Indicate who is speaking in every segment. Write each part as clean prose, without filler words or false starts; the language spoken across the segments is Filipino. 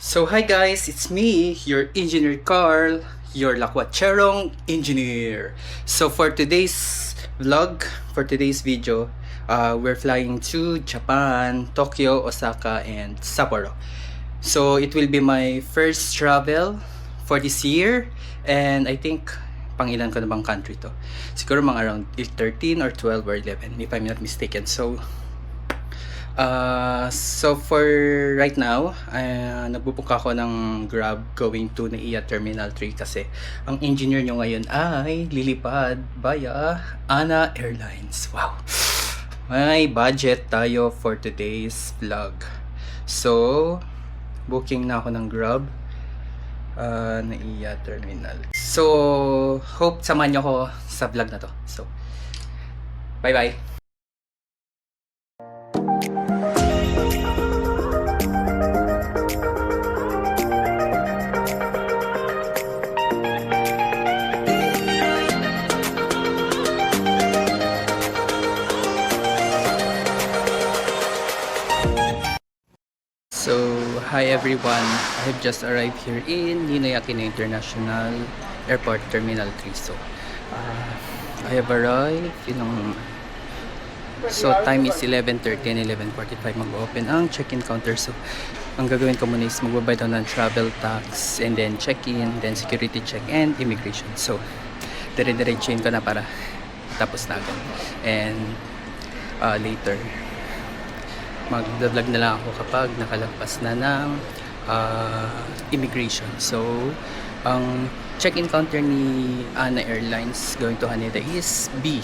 Speaker 1: So hi guys, it's me, your engineer Carl, your Lakwatcherong engineer. So for today's vlog, for today's video, we're flying to Japan, Tokyo, Osaka, and Sapporo. So it will be my first travel for this year, and I think pang ilan ko na bang country to? Siguro mga around 13 or 12 or 11 if I'm not mistaken. So for right now, nagbubook ako ng Grab going to Naiya Terminal 3 kasi ang engineer nyo ngayon ay lilipad via ANA Airlines. Wow! May budget tayo for today's vlog. So, booking na ako ng Grab Naiya Terminal. So, hope samahan nyo ako sa vlog na to. So, bye-bye! So, hi everyone. I have just arrived here in Ninoy Aquino International Airport Terminal 3. So, I have arrived. So, time is 11:30 and 11:45 mag-open ang check-in counter. So, ang gagawin ko muna is magbabayad ng travel tax and then check-in, then security check and immigration. So, dire-diretsuhin ko na para tapos na agad. And later mag-vlog na lang ako kapag nakalagpas na ng immigration. So, ang check-in counter ni ANA Airlines going to Haneda is B.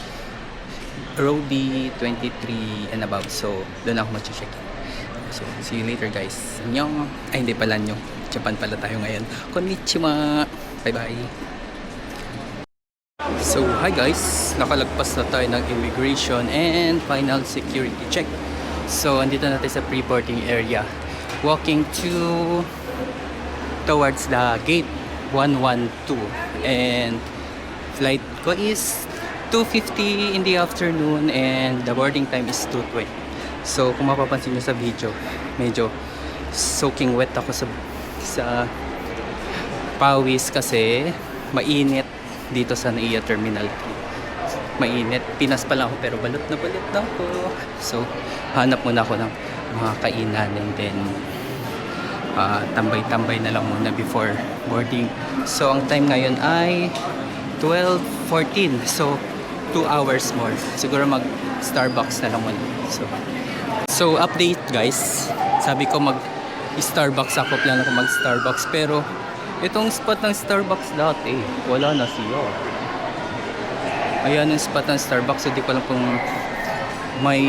Speaker 1: Row B23 and above. So, doon ako mag-check-in. So, see you later guys. Annyeong. Ay, hindi pala annyeong. Japan pala tayo ngayon. Konnichiwa. Bye-bye. So, hi guys. Nakalagpas na tayo ng immigration and final security check. So, andito na tayo sa pre-boarding area. Walking towards the gate 112. And flight ko is 2:50 in the afternoon and the boarding time is 2:20. So, kung mapapansin nyo sa video, medyo soaking wet ako sa pawis kasi mainit dito sa Naiya Terminal 3. Mainit. Pinas pa lang ako pero balot na ako. So, hanap muna ako ng mga kainan and then tambay-tambay na lang muna before boarding. So, ang time ngayon ay 12:14. So, 2 hours more. Siguro mag-Starbucks na lang muna. So update guys. Sabi ko mag-Starbucks ako. Plano ko mag-Starbucks. Pero, itong spot ng Starbucks dati, wala na siya. Ayan yung spot ng Starbucks. So, di ko alam kung may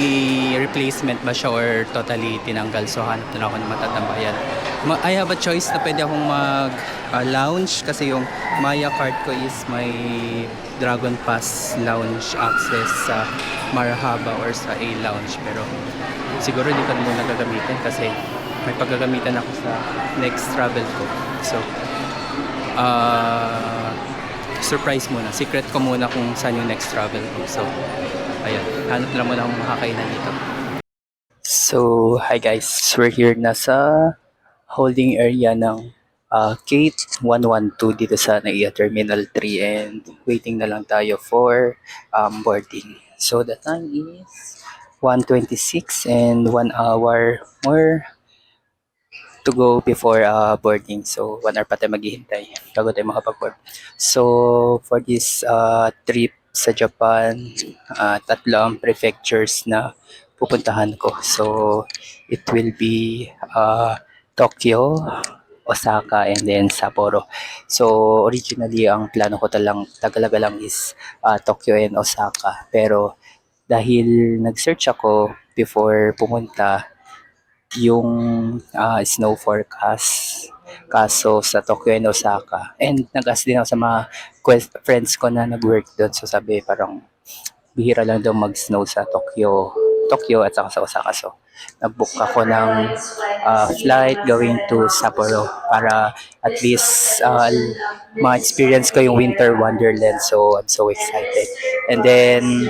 Speaker 1: replacement ba siya or totally tinanggal. So, hanap na ako ng matatambayan. I have a choice na pwede akong mag-lounge kasi yung Maya card ko is may Dragon Pass lounge access sa Marhaba or sa A-Lounge. Pero, siguro di ko muna gagamitin kasi may paggagamitan ako sa next travel ko. So, surprise muna. Secret ko muna kung saan yung next travel ko. So, ayan. Hanap lang muna akong makakainan dito. So, hi guys. We're here na sa holding area ng gate 112 dito sa Naiya Terminal 3 and waiting na lang tayo for boarding. So, the time is 1:26 and 1 hour more to go before boarding. So, 1 hour pa tayo maghihintay bago tayo makapag-board. So, for this trip sa Japan, tatlo ang prefectures na pupuntahan ko. So, it will be Tokyo, Osaka, and then Sapporo. So, originally, ang plano ko talaga lang is Tokyo and Osaka. Pero, dahil nag-search ako before pumunta, yung snow forecast kaso sa Tokyo and Osaka and nag-ask din ako sa mga friends ko na nag-work doon, so sabi parang bihira lang daw mag-snow sa Tokyo at saka sa Osaka. So nag-book ako ng flight going to Sapporo para at least ma-experience ko yung winter wonderland. So I'm so excited. And then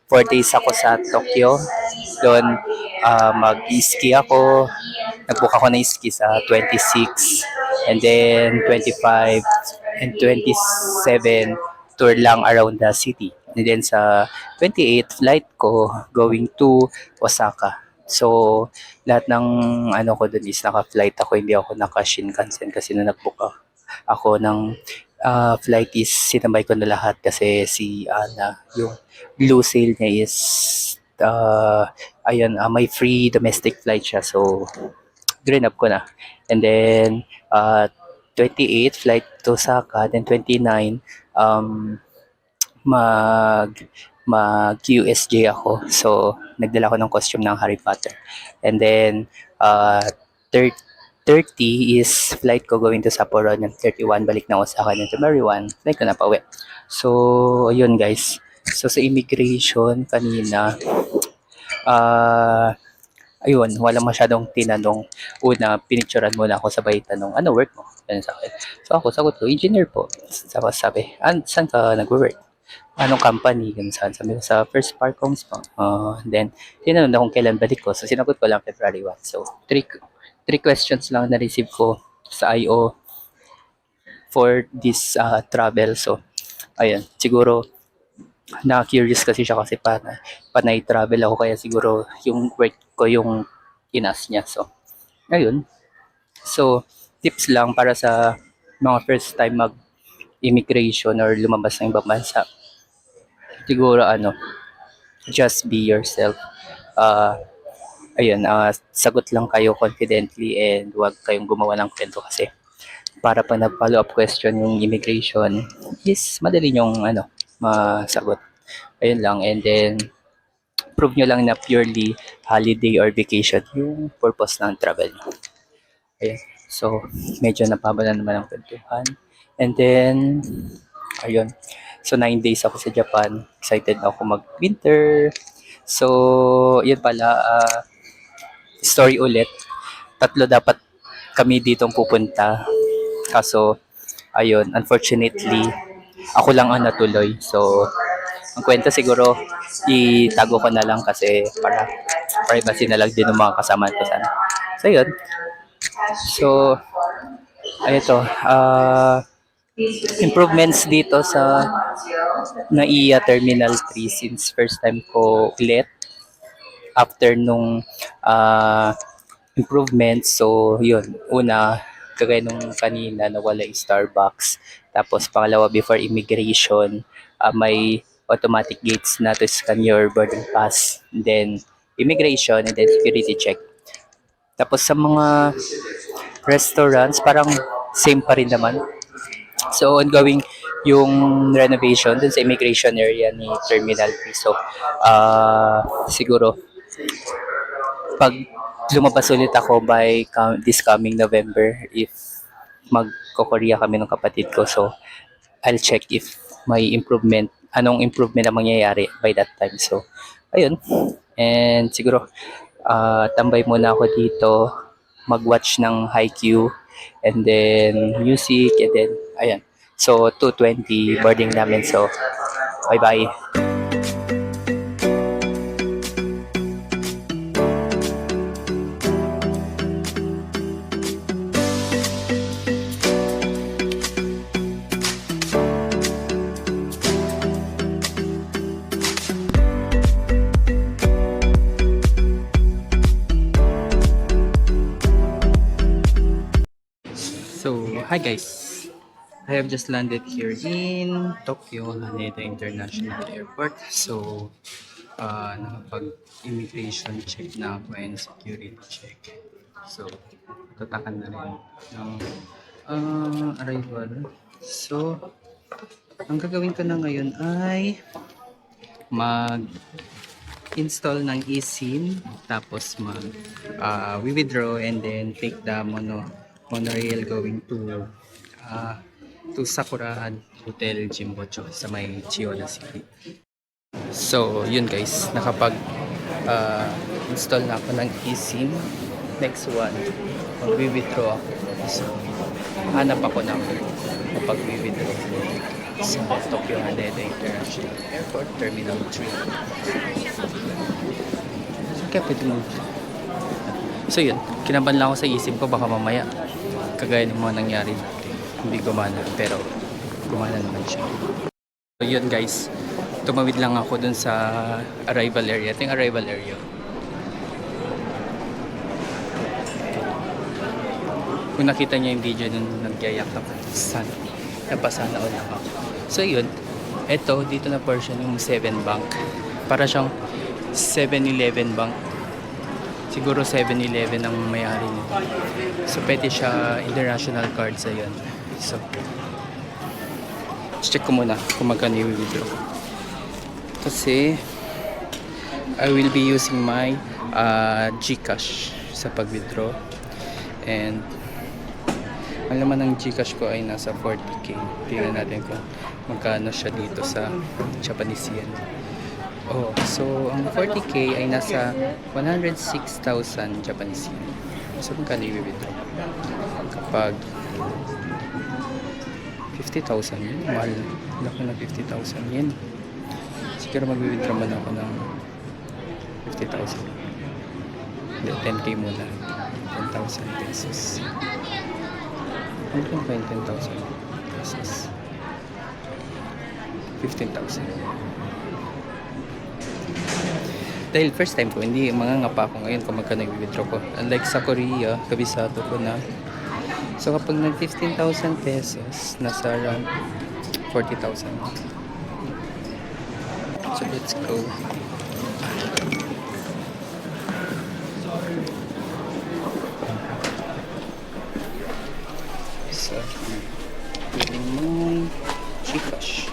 Speaker 1: 4 days ako sa Tokyo. Doon mag-ski ako. Nag-book ako ng ski sa 26 and then 25 and 27 tour lang around the city. And then sa 28 flight ko going to Osaka. So lahat ng ano ko dun is naka-flight ako, hindi ako naka-Shinkansen kasi nung nag-book ako ng flight is sinabay ko na lahat kasi si Ana, yung blue sale niya is ayun, may free domestic flight siya. So green up ko na. And then 28 flight to Osaka, then 29 um mag USJ ako. So nagdala ko ng costume ng Harry Potter. And then 30 is flight ko going to Sapporo, and 31 balik na Osaka, and to Mariwan flight ko na pauwi. So ayun guys. So sa immigration kanina ayun, wala masyadong tinanong. Una, pinicturean muna ako, sabay tanong, ano work mo? Ganun sa akin. So ako, sagot ko, engineer po. Tapos sabi, saan ka nag-work? Anong company? Ganun saan? Sabi ko, sa First Park Homes po. Then, tinanong na kung kailan balik ko. So sinagot ko lang February 1. So, three questions lang na-receive ko sa IO for this travel. So, ayun, siguro, na-curious kasi siya kasi panay travel ako kaya siguro yung work ko yung inas niya. So, ayun. So, tips lang para sa mga first time mag-immigration or lumabas ng ibang bansa. Siguro just be yourself. Ayun, sagot lang kayo confidently and huwag kayong gumawa ng kwento kasi para pag nag-follow up question yung immigration is madali yung masagot. Ayun lang. And then, prove nyo lang na purely holiday or vacation yung purpose ng travel nyo. Ayun. So, medyo napabala naman ang kwentuhan. And then, ayun. So, 9 days ako sa Japan. Excited ako mag-winter. So, yun pala. Story ulit. 3 dapat kami ditong pupunta. Kaso, ayun, unfortunately, ako lang ang natuloy. So, ang kwento siguro, itago ko na lang kasi para privacy na lang din ng mga kasama ko sana. So, yun. So, ito, improvements dito sa NAIA Terminal 3 since first time ko ulit after nung improvements. So, yun. Una, kagaya nung kanina, nawala yung Starbucks. Tapos, pangalawa, before immigration, may automatic gates na to scan your boarding pass. And then, immigration, and then security check. Tapos, sa mga restaurants, parang same pa rin naman. So, ongoing yung renovation dun sa immigration area ni Terminal 3. So, siguro, pag lumabas ulit ako by this coming November, if magko-Korea kami ng kapatid ko, so I'll check if may improvement, anong improvement ang mangyayari by that time. So, ayun. And siguro, tambay muna ako dito, mag-watch ng Haikyuu, and then music, and then, ayan. So, 2:20 boarding namin. So, bye-bye. So, hi guys. I have just landed here in Tokyo, Haneda International Airport. So, nakapag-immigration check na ako and security check. So, tatakan na rin ng arrival. So, ang gagawin ko na ngayon ay mag-install ng eSIM, tapos withdraw and then take the monorail going to Sakura Hotel Jimbocho sa may Chiyoda City. So, yun guys, install na ako ng eSIM. Next one, mag-withdraw ako. So, hanap ako ng kapag-withdraw. sa Tokyo Haneda International Airport, Terminal 3. Kaya pwede mo. So yun, kinabahan lang ako sa isip ko baka mamaya kagaya ng mga nangyari dati. Hindi gumana, pero gumana naman siya. So yun guys, tumawid lang ako dun sa arrival area. Ito yung arrival area. Kung nakita niyo yung video nung nagyayak ako, napasana all ako. So yun, eto dito na portion yung 7 Bank. Para siyang 7-Eleven Bank. Siguro 7-Eleven ang may-ari nito. So pwede siya international card sa yun. So check ko muna kung magkano yung withdraw. Kasi I will be using my GCash sa pag-withdraw. And ang laman ng GCash ko ay nasa 40k. Tingnan natin kung magkano siya dito sa Japanese yen. Oh, so ang 40k ay nasa 106,000 Japanese yen. So magkano i-withdraw? Kapag 50,000 yen, mahal. Laki na 50,000 yen. Siguro mag-withdraw man ako ng 50,000. Hindi, 10k muna. 10,000 pesos. Ano kung 10,000 pesos? 15,000. Dahil first time ko, hindi mangangapa ako ngayon kung magkano i-withdraw ko. Unlike sa Korea, kabisado ko na. So kapag nag 15,000 pesos, nasa around 40,000. So let's go. So, piling mo GCash.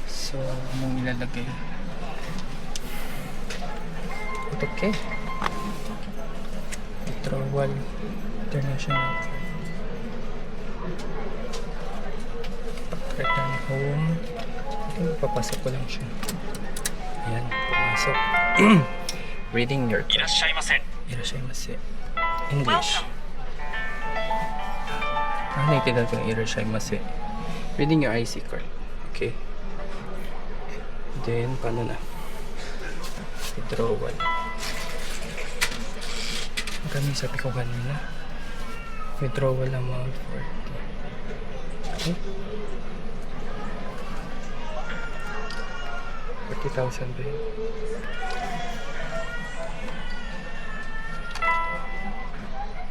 Speaker 1: So, anong ilalagay? Okay. Withdrawal International. Return home. Papasok ko lang siya. Ayan, pumasok. Reading your card. Irashaimase. English. Naintindihan ko ng irashaimase. Reading your IC card. Okay. Then, paano na? Withdrawal. Magkano sabi ko kanina? Withdrawal amount 40. Okay. 40,000 ba yun?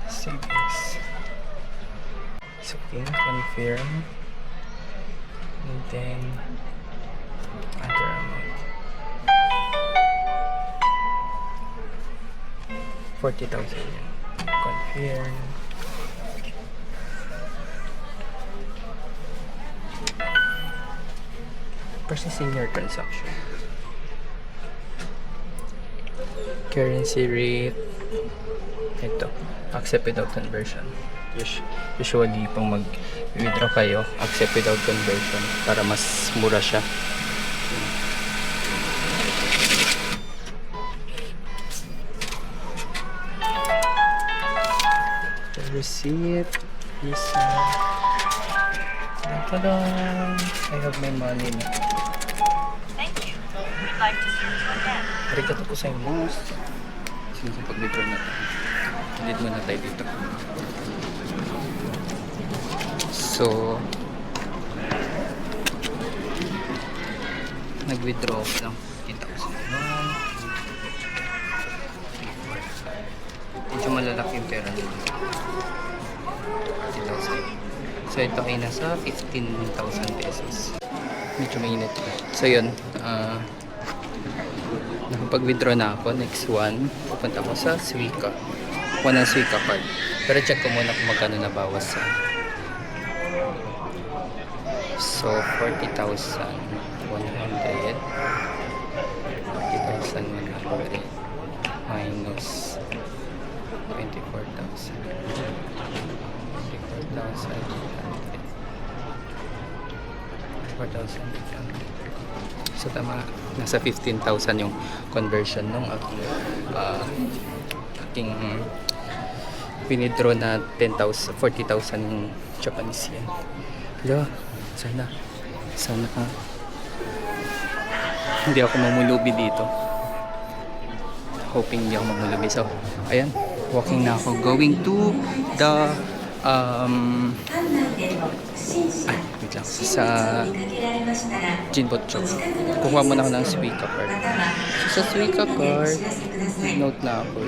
Speaker 1: Savings. So, confirm. And then, other amount. 40,000 yan. Confirm. Processing your transaction. Currency rate. Ito. Accept without conversion. Usually, pang mag-withdraw kayo, accept without conversion para mas mura siya. The receipt is tada! I have my money na.
Speaker 2: Thank you. We'd like to serve you again.
Speaker 1: Arigato gozaimasu. Sino sa pag-withdraw natin? Edit muna tayo dito. So, nag-withdraw ko lang 50,000. Medyo malalaki yung pera nito. 40,000. So, ito ay nasa 15,000 pesos. Medyo mainit. So, yun. Nakapag-withdraw na ako. Next one, pupunta ko sa Suica. Kuha ng Suica card. Pero check ko muna kung magkano nabawas sa. So, 40,100. 40,100 minus 24,000. 4,800. So tama, nasa 15,000 yung conversion nung aking winidraw na 10,000, 40,000 yung Japanese yen. Hello, sana hindi ako mamulubi dito. Hoping hindi ako mamulubi. So, ayan, walking na ako, going to the wait lang, sa Jinbotcho. Kukuha muna ako ng Suica card. So, sa Suica card, note na ako.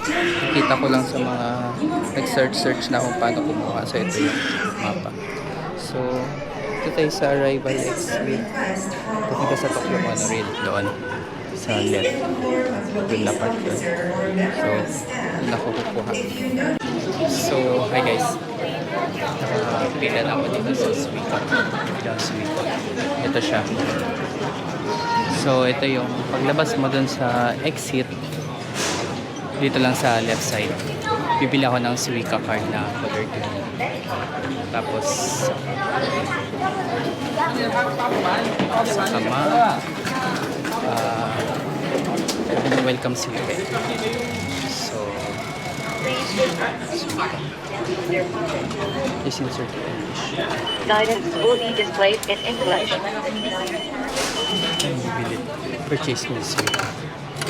Speaker 1: Nakita ko lang sa mga nag-search na kung paano kumuha. So, ito yung mapa. So, ito tayo sa Arrival Exit. Pupunta sa Tokyo Monorail doon. Sa left. Doon na part doon. So, doon ako kukuha. So, hi guys. Nakapila na ako dito sa Suica. Ito siya. So, ito yung paglabas mo doon sa exit. Dito lang sa left side. Bibili ako ng Suica card na color green. Tapos, sama. Welcome Suica. So, is insert English.
Speaker 2: Guidance will be displayed in English.
Speaker 1: Bibili. Purchase mo Suica.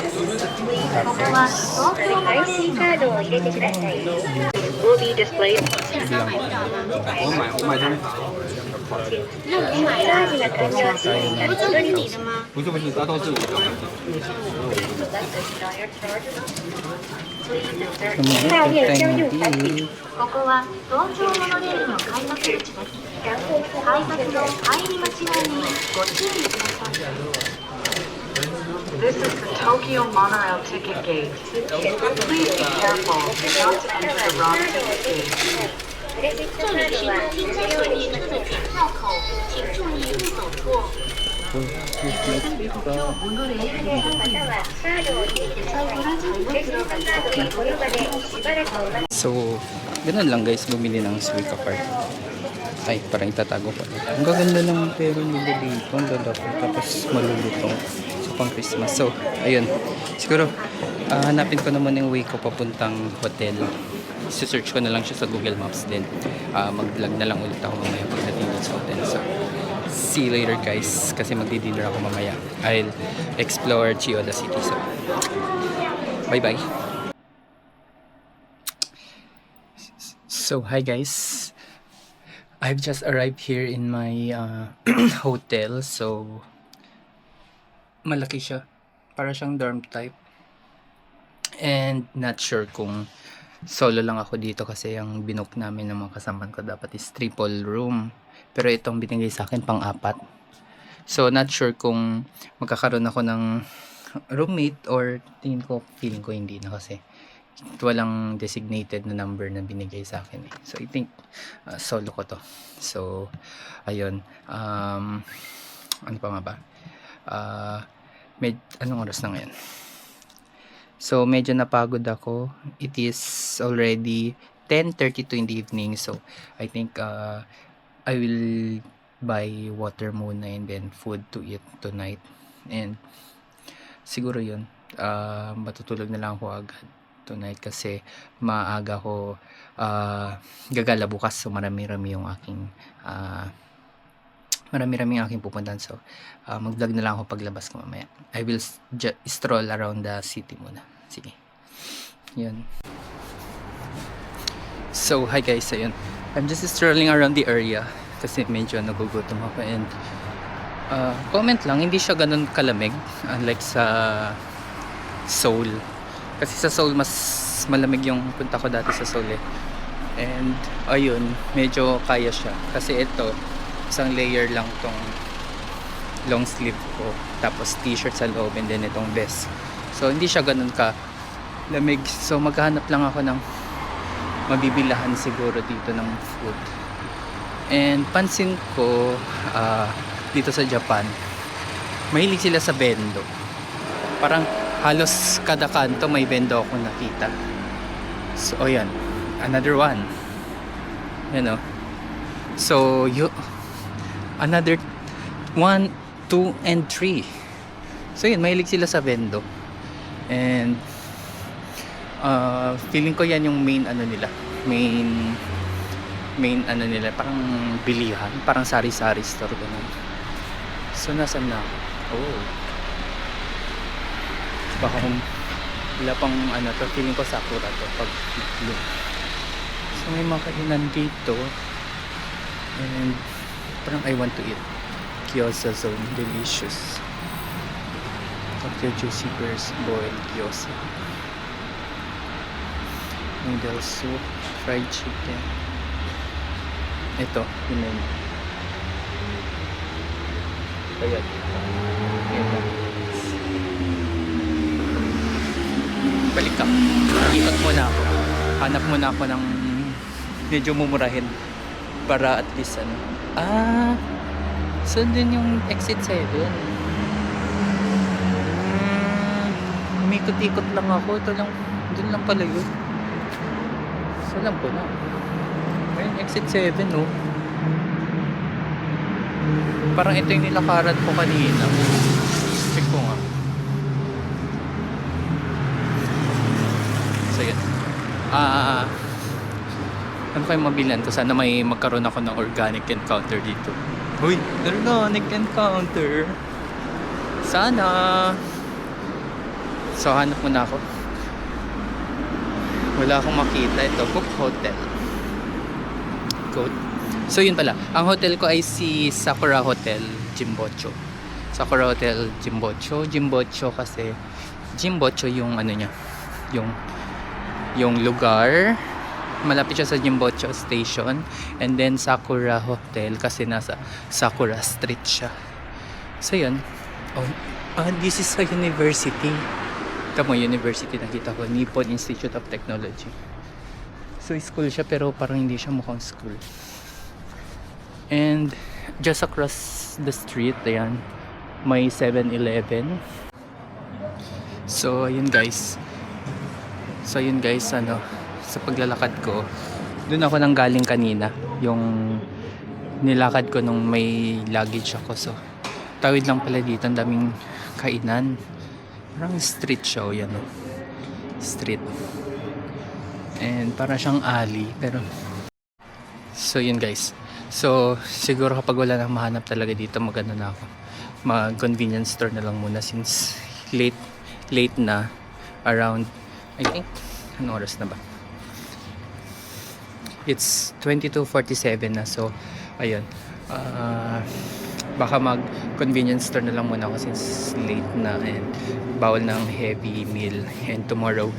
Speaker 3: ここは東京の IC カードを入れてください。
Speaker 2: Will be displayed.
Speaker 3: チャージが完了しましたら戻りに。
Speaker 4: 不是不是，大道是。
Speaker 3: 下列車両タッチ。
Speaker 5: ここは東京モノレールの改札口です。改札の入り口内にご注意ください。This is the Tokyo monorail ticket gate. Please be careful not to enter the wrong ticket gate.
Speaker 3: クレジットカ
Speaker 5: 这里是
Speaker 3: ードは
Speaker 5: 东京站所里的检票口，请注意勿走错。東京モノレール
Speaker 3: またはカードを入れてください。クレジットカードはこの場でしばらくお待ち。
Speaker 1: So, ganun lang guys, bumili ng Suica card. Ay, parang itatago ko. Ang gaganda ng pera nila dito. Ang lalaki. Tapos malulutong. So, pang Christmas. So, ayun. Siguro, hanapin ko naman yung way ko papuntang hotel. Search ko na lang siya sa Google Maps din. Mag-vlog na lang ulit ako mamaya pagdating dito sa hotel. So, see you later guys. Kasi magdi-dinner ako mamaya. I'll explore Chiyoda City. So, bye-bye. So, hi guys. I've just arrived here in my hotel. So, malaki siya. Para siyang dorm type. And not sure kung solo lang ako dito kasi yung binook namin ng mga kasamaan ko dapat is triple room. Pero itong binigay sa akin pang-apat. So, not sure kung magkakaroon ako ng roommate or feeling ko hindi na kasi walang designated na number na binigay sa akin eh. So I think solo ko to. So ayun, ano pa nga ba, anong oras na ngayon? So medyo napagod ako. It is already 10:32 in the evening. So I think I will buy water muna and then food to eat tonight. And siguro yun, matutulog na lang ako agad tonight kasi maaga ko gagala bukas. So marami-rami yung aking aking pupuntahan. So mag-vlog na lang ako paglabas ko mamaya. I will stroll around the city muna. Sige, yun. So hi guys, ayun, I'm just strolling around the area kasi medyo nagugutom ako. And comment lang, hindi siya ganun kalamig unlike sa Seoul. Kasi sa Seoul mas malamig yung punta ko dati sa Seoul eh. And ayun, medyo kaya siya. Kasi ito, isang layer lang tong long sleeve ko. Tapos t-shirt sa loob and then itong vest. So hindi siya ganun ka lamig. So maghahanap lang ako ng mabibilahan siguro dito ng food. And pansin ko dito sa Japan, mahilig sila sa bento. Parang halos kada kanto may bento akong nakita. So, ayan. Another one. You know. So, another one 2 and 3. So yun, mahilig sila sa Vendo. And feeling ko yan yung main ano nila. Main ano nila, parang bilihan, parang sari-sari store ganun. So nasan na ako? Oh. Baka kung wala pang ano to, feeling ko Sakura to pag nag-look. So may mga kainan dito. And parang I want to eat. Gyoza zone, delicious. Tokyo juicy burst boiled gyoza. Noodle soup, fried chicken. Ito, yung menu. Ayan. Ito. Balik ka. Ikot muna ako. Hanap muna ako ng medyo mumurahin. Para at least ano. So dun yung exit 7. Umikot-ikot lang ako. Ito lang. Dun lang pala yun. So alam ko na. Ayun, exit 7 oh. Parang ito yung nilakaran ko kanina. Check ko nga. So yun. Ano kayo mabilan ko? Sana may magkaroon ako ng organic encounter dito. Uy! Organic encounter! Sana! So hanap muna ako. Wala akong makita. Ito, Book Hotel. So yun pala. Ang hotel ko ay si Sakura Hotel Jimbocho. Sakura Hotel Jimbocho. Jimbocho kasi Jimbocho yung ano niya. Yung lugar. Malapit siya sa Jimbocho Station. And then Sakura Hotel kasi nasa Sakura Street siya. So yun. This is a university. Tamo university nakita ko. Nippon Institute of Technology. So school siya pero parang hindi siya mukhang school. And just across the street, ayan, may 7-Eleven. So ayun guys. Ano, sa paglalakad ko, doon ako nang galing kanina, yung nilakad ko nung may luggage ako. So tawid lang pala dito, ang daming kainan. Parang street show yan, no? Street. And para siyang alley, pero so yun guys. So siguro kapag wala nang mahanap talaga dito, magano na ako, mag convenience store na lang muna since late na, around I think anong oras na ba? It's 22:47 na. So ayun, baka mag convenience store na lang muna ako since late na and bawal ng heavy meal. And tomorrow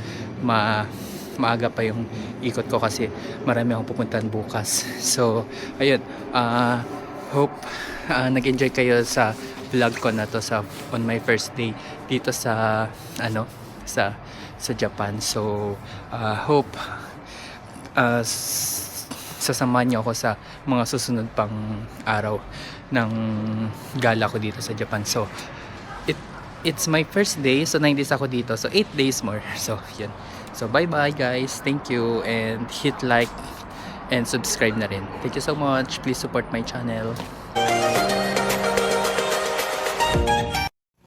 Speaker 1: maaga pa yung ikot ko kasi marami akong pupuntahan bukas. So ayun, hope nag-enjoy kayo sa vlog ko na to sa on my first day dito sa sa Japan. So hope sasamahan niyo ako sa mga susunod pang araw ng gala ko dito sa Japan. So it's my first day, so 9 days ako dito, so 8 days more. So yun. So bye bye guys, thank you, and hit like and subscribe na rin. Thank you so much, please support my channel.